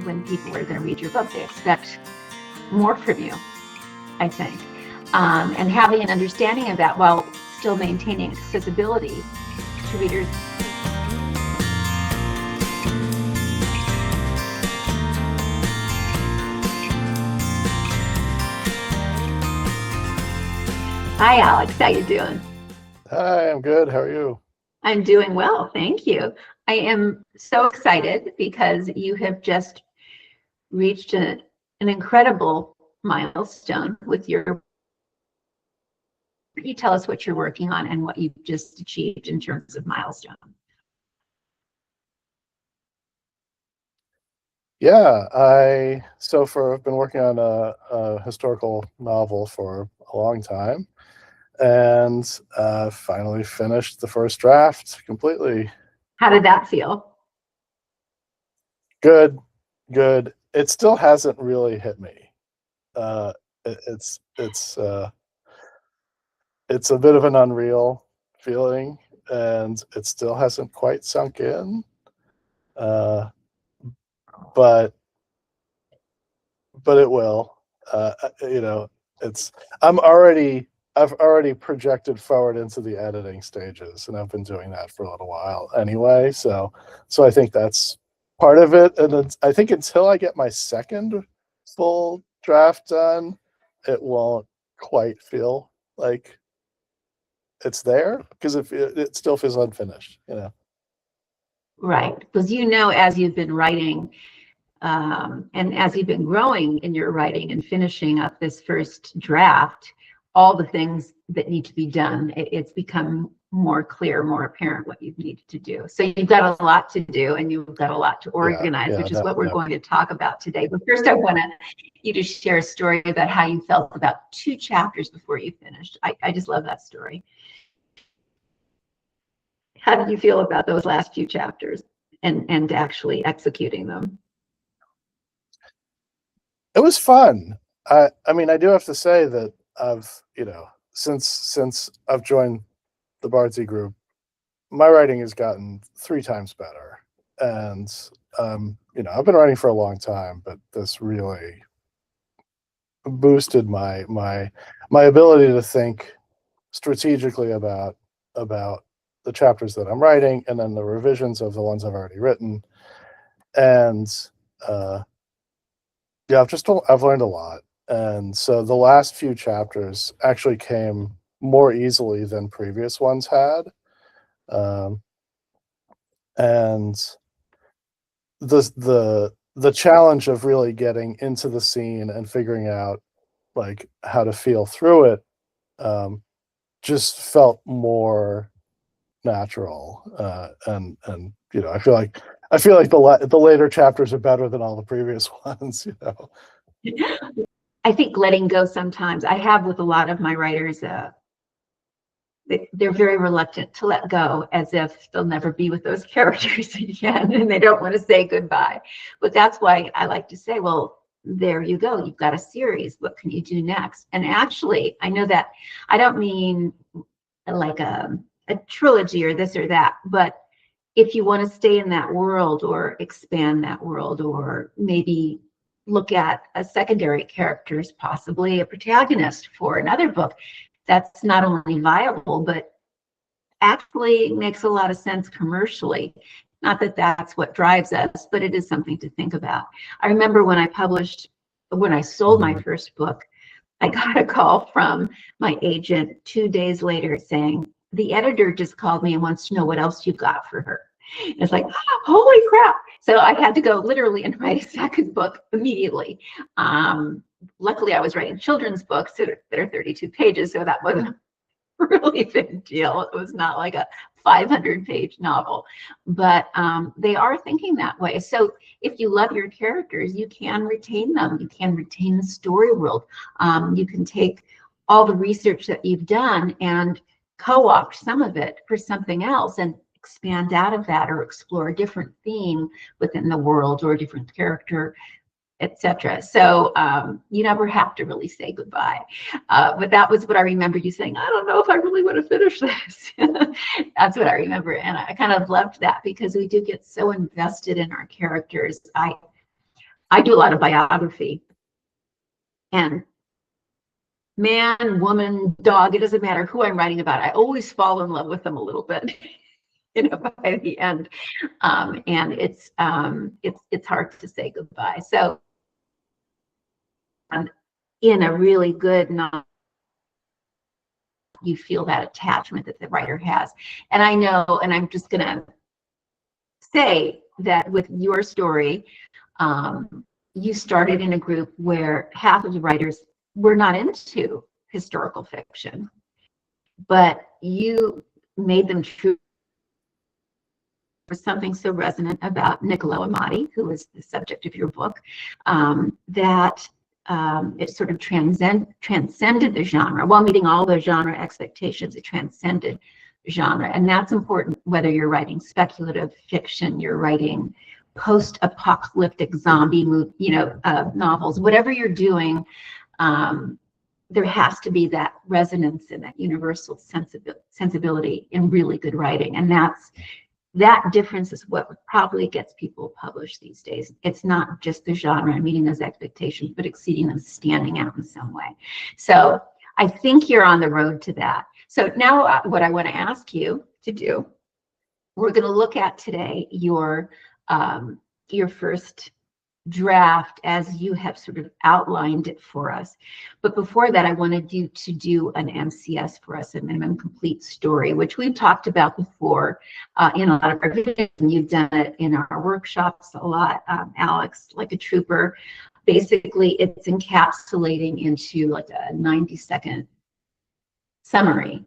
when people are going to read your book. They expect more from you, I think. And having an understanding of that while still maintaining accessibility to readers. Hi, Alex. How you doing? Hi, I'm good. How are you? I'm doing well, thank you. I am so excited because you have just reached an incredible milestone with your. Can you tell us what you're working on and what you've just achieved in terms of milestone? Yeah, I've been working on a historical novel for a long time, and finally finished the first draft completely. How did that feel? Good, good. It still hasn't really hit me. Uh, it's a bit of an unreal feeling, and it still hasn't quite sunk in. Uh, but it will. You know, it's I'm already I've already projected forward into the editing stages, and I've been doing that for a little while anyway. So I think that's part of it. And then I think until I get my second full draft done, it won't quite feel like it's there, because it still feels unfinished, you know. Right, because as you've been writing, and as you've been growing in your writing and finishing up this first draft, all the things that need to be done, it's become more clear, more apparent what you need to do. So you've got a lot to do, and you've got a lot to organize, which is what we're going to talk about today. But first, I want you to share a story about how you felt about 2 chapters before you finished. I just love that story. How did you feel about those last few chapters and actually executing them? It was fun. I mean, I do have to say that since I've joined the Bardsy group, my writing has gotten 3 times better. And I've been writing for a long time, but this really boosted my ability to think strategically about the chapters that I'm writing, and then the revisions of the ones I've already written. And yeah, I've learned a lot. And so the last few chapters actually came more easily than previous ones had. And the challenge of really getting into the scene and figuring out like how to feel through it just felt more natural. And I feel like the later chapters are better than all the previous ones. I think letting go sometimes, I have with a lot of my writers, they're very reluctant to let go, as if they'll never be with those characters again, and they don't want to say goodbye. But that's why I like to say, well, there you go. You've got a series. What can you do next? And actually, I know that I don't mean like a trilogy or this or that, but if you want to stay in that world or expand that world, or maybe look at a secondary characters, possibly a protagonist for another book, that's not only viable, but actually makes a lot of sense commercially. Not that that's what drives us, but it is something to think about. I remember when I sold my first book, I got a call from my agent 2 days later saying, the editor just called me and wants to know what else you got for her. It's like, holy crap. So I had to go literally and write a second book immediately. Luckily, I was writing children's books that are 32 pages, so that wasn't a really big deal. It was not like a 500-page novel, but they are thinking that way. So if you love your characters, you can retain them. You can retain the story world. You can take all the research that you've done and co-opt some of it for something else and expand out of that, or explore a different theme within the world or a different character, etc. So you never have to really say goodbye. But that was what I remember you saying, I don't know if I really want to finish this. That's what I remember. And I kind of loved that, because we do get so invested in our characters. I do a lot of biography, and man, woman, dog, it doesn't matter who I'm writing about. I always fall in love with them a little bit, by the end. And it's hard to say goodbye. So in a really good novel, you feel that attachment that the writer has. And I know, and I'm just going to say that with your story, you started in a group where half of the writers were not into historical fiction, but you made them true. Was something so resonant about Niccolo Amati, who is the subject of your book, that it sort of transcended the genre. While meeting all the genre expectations, it transcended genre. And that's important whether you're writing speculative fiction, you're writing post-apocalyptic zombie novels, whatever you're doing, there has to be that resonance and that universal sensibility in really good writing. And that difference is what probably gets people published these days. It's not just the genre and meeting those expectations, but exceeding them, standing out in some way. So I think you're on the road to that. So now what I want to ask you to do, we're going to look at today your first draft as you have sort of outlined it for us. But before that, I wanted you to do an MCS for us, a minimum complete story, which we've talked about before in a lot of our videos, and you've done it in our workshops a lot, Alex, like a trooper. Basically, it's encapsulating into like a 90-second summary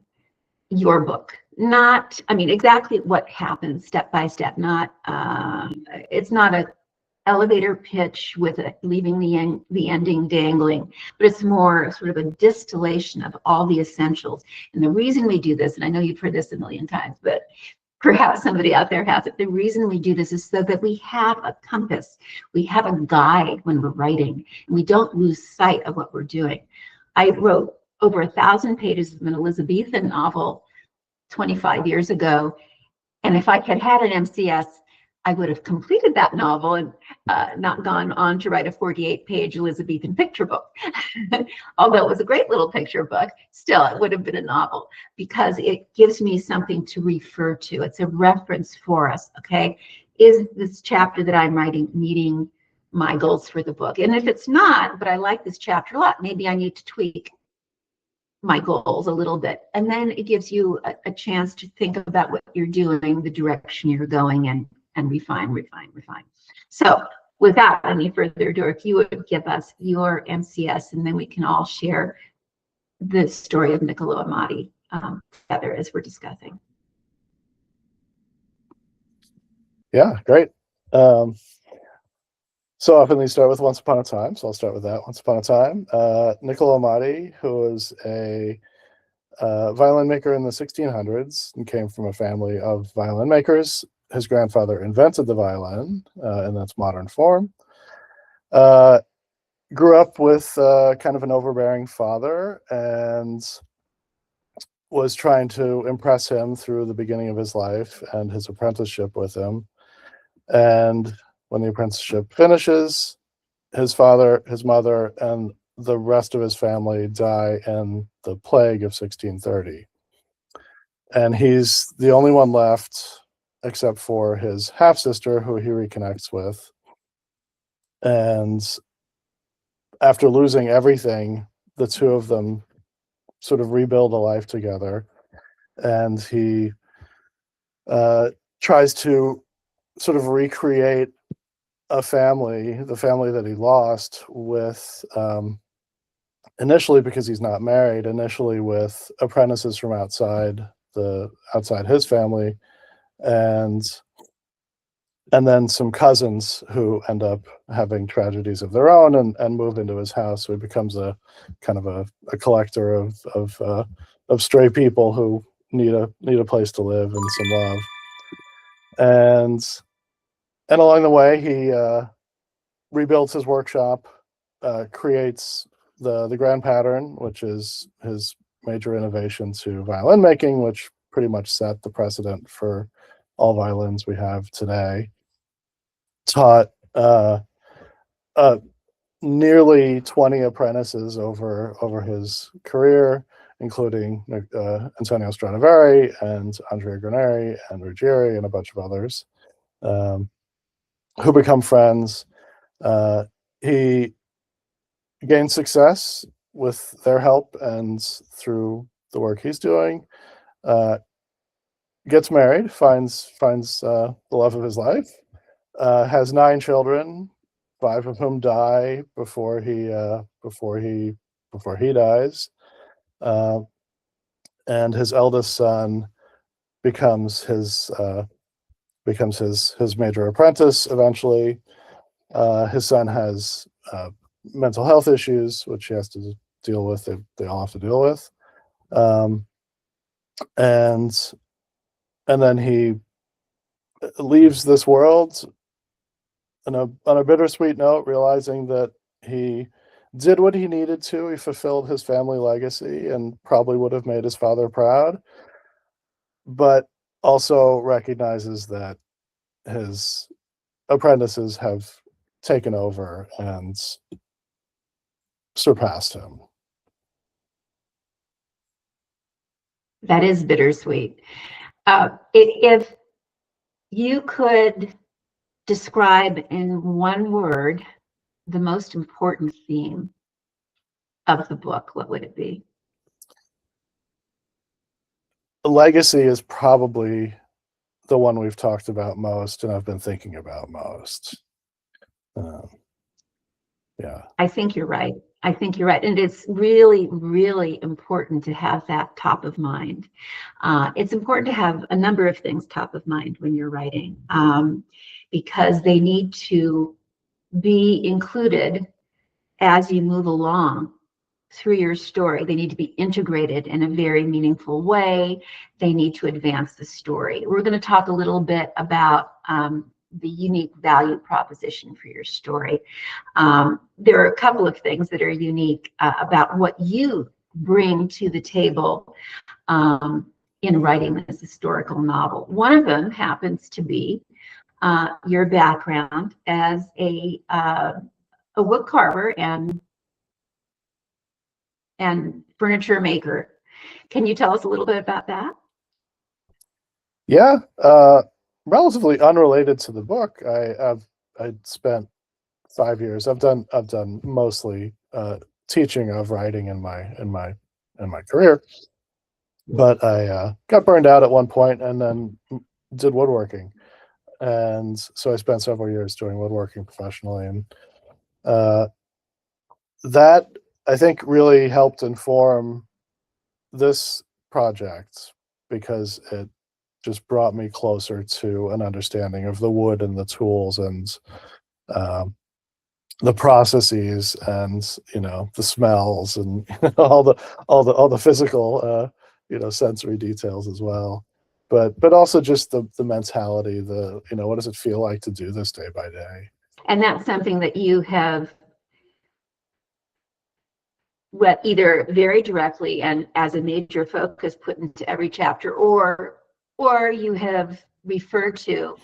your book. Not, I mean, exactly what happens step by step, not, it's not a elevator pitch with leaving the ending dangling, but it's more sort of a distillation of all the essentials. And the reason we do this, and I know you've heard this a million times, but perhaps somebody out there has it, the reason we do this is so that we have a compass, we have a guide when we're writing, and we don't lose sight of what we're doing. I wrote over 1,000 pages of an Elizabethan novel 25 years ago, and if I had had an MCS, I would have completed that novel and not gone on to write a 48-page Elizabethan picture book. Although it was a great little picture book, still it would have been a novel because it gives me something to refer to. It's a reference for us, okay? Is this chapter that I'm writing meeting my goals for the book? And if it's not, but I like this chapter a lot, maybe I need to tweak my goals a little bit. And then it gives you a chance to think about what you're doing, the direction you're going, and refine. So without any further ado, if you would give us your MCS, and then we can all share the story of Niccolo Amati together as we're discussing. Yeah, great. So often they start with Once Upon a Time, so I'll start with that. Once Upon a Time. Niccolo Amati, who was a violin maker in the 1600s and came from a family of violin makers. His grandfather invented the violin in its modern form. Grew up with kind of an overbearing father and was trying to impress him through the beginning of his life and his apprenticeship with him. And when the apprenticeship finishes, his father, his mother, and the rest of his family die in the plague of 1630. And he's the only one left, except for his half-sister, who he reconnects with. And after losing everything, the two of them sort of rebuild a life together. And he tries to sort of recreate a family, the family that he lost, with initially, because he's not married, initially with apprentices from outside his family, and then some cousins who end up having tragedies of their own and move into his house. So he becomes a kind of a collector of stray people who need a place to live and some love. And along the way, he rebuilds his workshop, creates the grand pattern, which is his major innovation to violin making, which pretty much set the precedent for all violins we have today. Taught a nearly 20 apprentices over his career, including Antonio Stradivari and Andrea Graneri and Ruggieri and a bunch of others, who become friends. He gains success with their help and through the work he's doing. Gets married, finds the love of his life, has 9 children, 5 of whom die before he dies, and his eldest son becomes his major apprentice eventually. His son has mental health issues, which he has to deal with. They all have to deal with, and then he leaves this world on a bittersweet note, realizing that he did what he needed to. He fulfilled his family legacy and probably would have made his father proud, but also recognizes that his apprentices have taken over and surpassed him. That is bittersweet. If you could describe in one word the most important theme of the book, what would it be? Legacy is probably the one we've talked about most and I've been thinking about most. Yeah. I think you're right. I think you're right. And it's really, really important to have that top of mind. It's important to have a number of things top of mind when you're writing, because they need to be included as you move along through your story. They need to be integrated in a very meaningful way. They need to advance the story. We're going to talk a little bit about the unique value proposition for your story. There are a couple of things that are unique about what you bring to the table in writing this historical novel. One of them happens to be your background as a wood carver and furniture maker. Can you tell us a little bit about that? Yeah, relatively unrelated to the book. I spent 5 years. I've done mostly teaching of writing in my career, but I got burned out at one point and then did woodworking, and so I spent several years doing woodworking professionally, and that I think really helped inform this project because it just brought me closer to an understanding of the wood and the tools and the processes and the smells and all the physical sensory details as well, but also just the mentality, what does it feel like to do this day by day. And that's something that you have either very directly and as a major focus put into every chapter, or you have referred to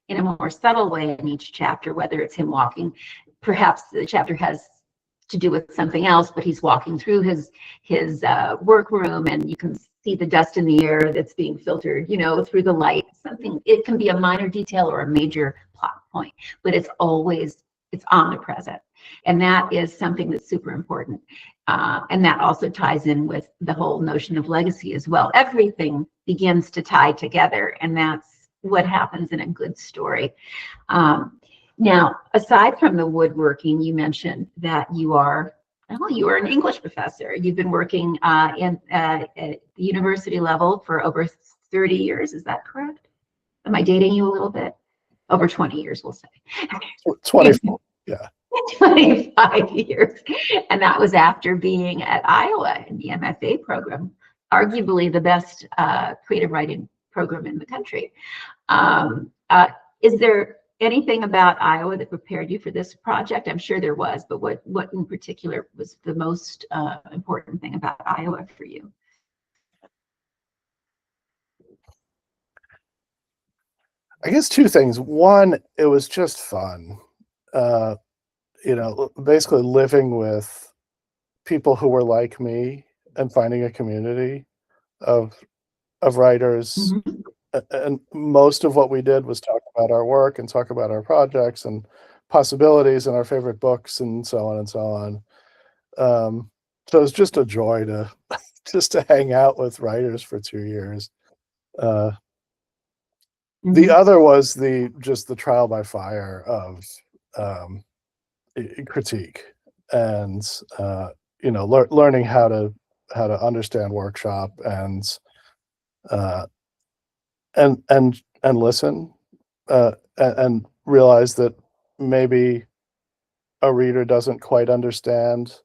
in a more subtle way in each chapter, whether it's him walking, perhaps the chapter has to do with something else, but he's walking through his workroom and you can see the dust in the air that's being filtered, through the light. Something, it can be a minor detail or a major plot point, but it's omnipresent. And that is something that's super important. And that also ties in with the whole notion of legacy as well. Everything begins to tie together, and that's what happens in a good story. Now, aside from the woodworking, you mentioned that you are an English professor. You've been working at the university level for over 30 years. Is that correct? Am I dating you a little bit? Over 20 years, we'll say. 24, yeah. 25 years. And that was after being at Iowa in the MFA program, arguably the best creative writing program in the country. Is there anything about Iowa that prepared you for this project? I'm sure there was, but what in particular was the most important thing about Iowa for you? I guess 2 things. One, it was just fun. basically living with people who were like me and finding a community of writers. Mhm. And most of what we did was talk about our work and talk about our projects and possibilities and our favorite books and so on and so on. So it's just a joy to just to hang out with writers for 2 years. The Mhm. other was just the trial by fire of um, critique and learning how to understand workshop and uh, and listen and realize that maybe a reader doesn't quite understand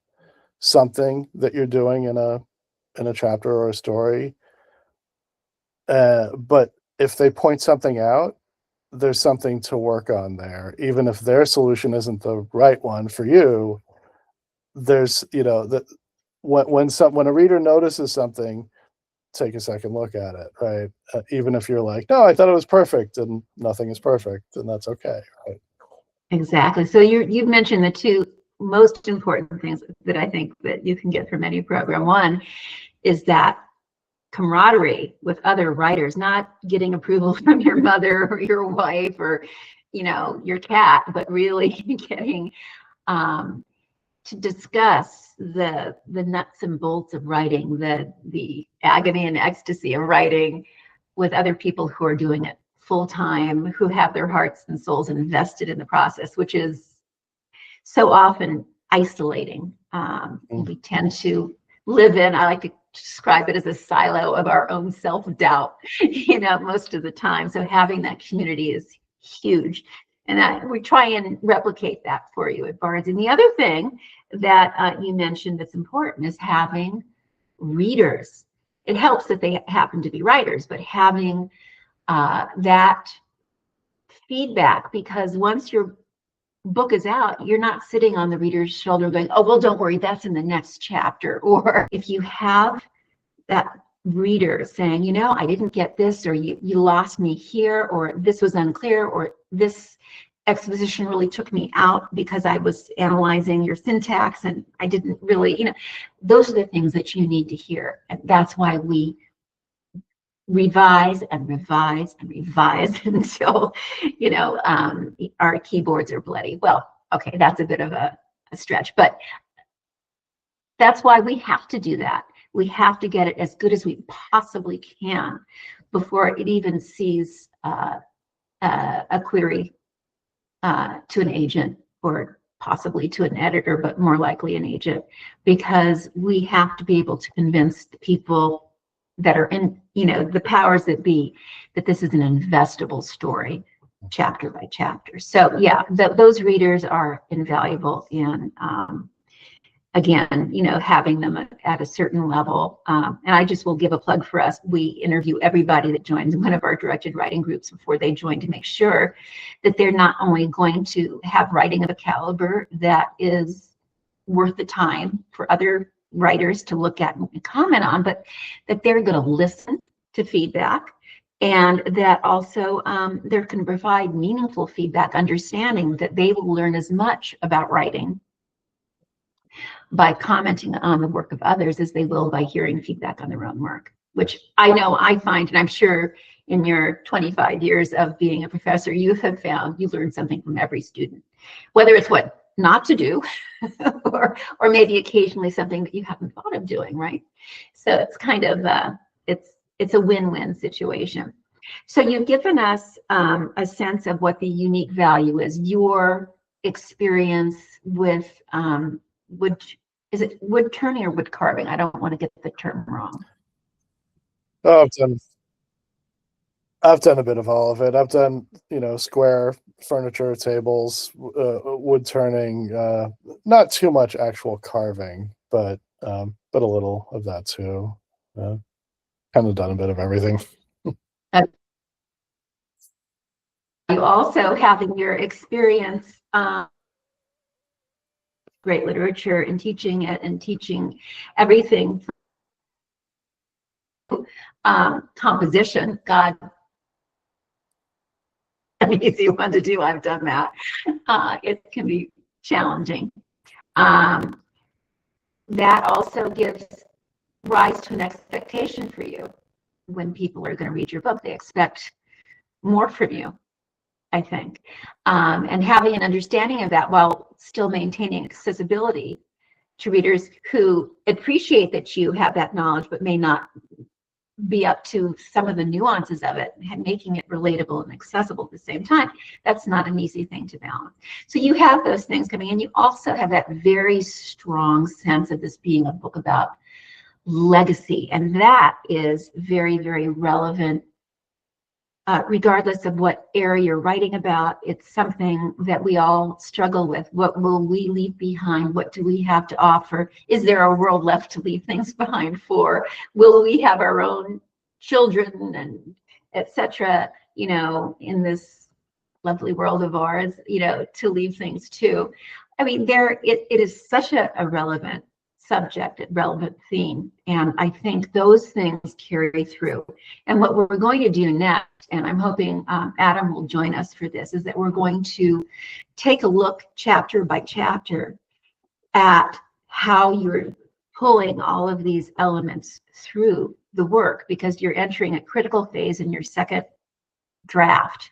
something that you're doing in a chapter or a story, but if they point something out, there's something to work on there. Even if their solution isn't the right one for you, there's that when a reader notices something, take a second look at it, right? Even if you're like, no, I thought it was perfect, and nothing is perfect, and that's okay, right? Exactly. So you've mentioned the two most important things that I think that you can get from any program. One is that camaraderie with other writers, not getting approval from your mother or your wife or your cat, but really getting to discuss the nuts and bolts of writing, the agony and ecstasy of writing with other people who are doing it full time, who have their hearts and souls invested in the process, which is so often isolating. We tend to live in, I like to describe it as a silo of our own self-doubt, most of the time. So having that community is huge. And we try and replicate that for you at Bards. And the other thing that you mentioned that's important is having readers. It helps that they happen to be writers, but having that feedback, because once your book is out, you're not sitting on the reader's shoulder going, oh, well, don't worry, that's in the next chapter. Or if you have that reader saying, I didn't get this, or you lost me here, or this was unclear, or this exposition really took me out because I was analyzing your syntax and I didn't really, those are the things that you need to hear. And that's why we revise and revise and revise until our keyboards are bloody. Well, okay, that's a bit of a stretch, but that's why we have to do that. We have to get it as good as we possibly can before it even sees a query to an agent, or possibly to an editor, but more likely an agent, because we have to be able to convince the people that are in, the powers that be, that this is an investable story, chapter by chapter. So yeah, those readers are invaluable in, again, having them at a certain level. And I just will give a plug for us. We interview everybody that joins one of our directed writing groups before they join to make sure that they're not only going to have writing of a caliber that is worth the time for other writers to look at and comment on, but that they're going to listen to feedback, and that also they're going to provide meaningful feedback, understanding that they will learn as much about writing by commenting on the work of others as they will by hearing feedback on their own work, which I know I find, and I'm sure in your 25 years of being a professor, you have found you learn something from every student, whether it's what not to do or maybe occasionally something that you haven't thought of doing, right? So it's kind of it's a win-win situation. So you've given us a sense of what the unique value is, your experience with wood. Is it wood turning or wood carving? I don't want to get the term wrong. Oh, I've done a bit of all of it. I've done, square furniture, tables, wood turning, not too much actual carving, but a little of that too. Kind of done a bit of everything. You also, having your experience, great literature and teaching it and teaching everything from composition. God, an easy one to do. I've done that. It can be challenging. That also gives rise to an expectation for you. When people are going to read your book, they expect more from you, I think. And having an understanding of that while still maintaining accessibility to readers who appreciate that you have that knowledge but may not be up to some of the nuances of it, and making it relatable and accessible at the same time. That's not an easy thing to balance. So you have those things coming in. You also have that very strong sense of this being a book about legacy, and that is very, very relevant regardless of what area you're writing about. It's something that we all struggle with. What will we leave behind? What do we have to offer? Is there a world left to leave things behind for? Will we have our own children and etc., in this lovely world of ours, to leave things to? I mean, it is such a relevant subject, a relevant theme. And I think those things carry through. And what we're going to do next, and I'm hoping Adam will join us for this, is that we're going to take a look chapter by chapter at how you're pulling all of these elements through the work, because you're entering a critical phase in your second draft.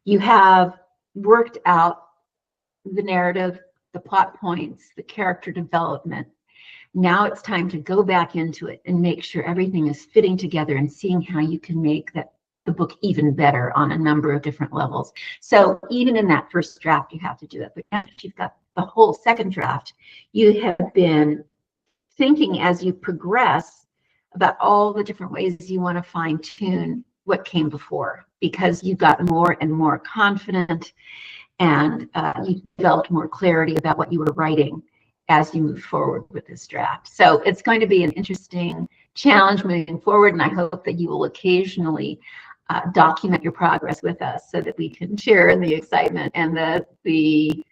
You have worked out the narrative, the plot points, the character development. Now it's time to go back into it and make sure everything is fitting together and seeing how you can make the book even better on a number of different levels. So even in that first draft, you have to do it. But after you've got the whole second draft, you have been thinking as you progress about all the different ways you want to fine tune what came before, because you got more and more confident, and you developed more clarity about what you were writing as you move forward with this draft. So it's going to be an interesting challenge moving forward, and I hope that you will occasionally document your progress with us so that we can share in the excitement and the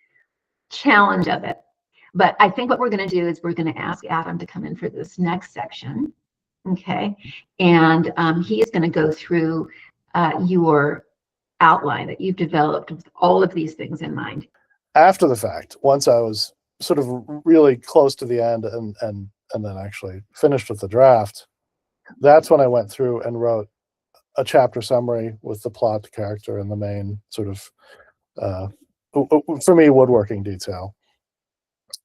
challenge of it. But I think what we're going to do is we're going to ask Adam to come in for this next section, okay? And he is going to go through your outline that you've developed with all of these things in mind. After the fact, once I was sort of really close to the end and then actually finished with the draft, that's when I went through and wrote a chapter summary with the plot, the character, and the main sort of, for me, woodworking detail.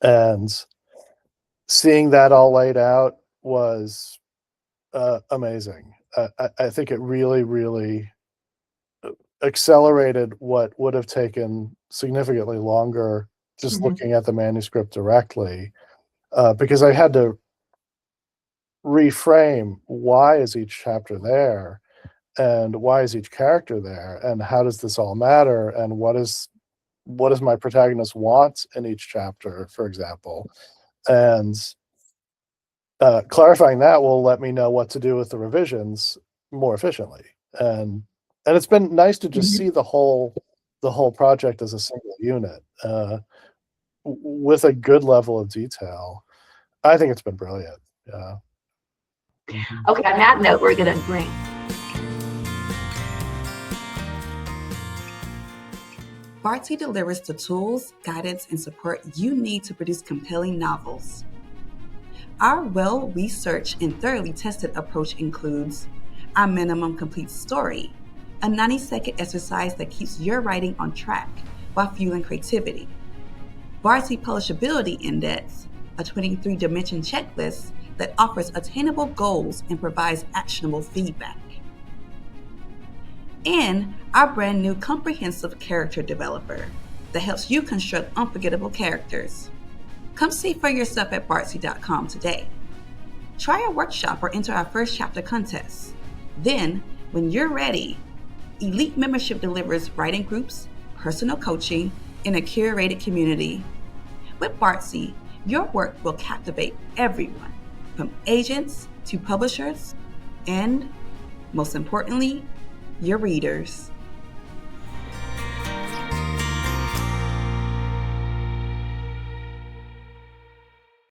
And seeing that all laid out was amazing. I think it really, really accelerated what would have taken significantly longer just looking at the manuscript directly, because I had to reframe, why is each chapter there, and why is each character there, and how does this all matter, and what does my protagonist want in each chapter, for example. And clarifying that will let me know what to do with the revisions more efficiently. And it's been nice to just see the whole project as a single unit, with a good level of detail. I think it's been brilliant. Yeah. Okay, on that note, we're going to bring Bardsy delivers the tools, guidance, and support you need to produce compelling novels. Our well-researched and thoroughly tested approach includes our minimum complete story, a 90-second exercise that keeps your writing on track while fueling creativity. Bardsy Publishability Index, a 23-dimension checklist that offers attainable goals and provides actionable feedback. And our brand new comprehensive character developer that helps you construct unforgettable characters. Come see for yourself at Bardsy.com today. Try our workshop or enter our first chapter contest. Then, when you're ready, Elite Membership delivers writing groups, personal coaching, and a curated community. With Bardsy, your work will captivate everyone, from agents to publishers, and, most importantly, your readers.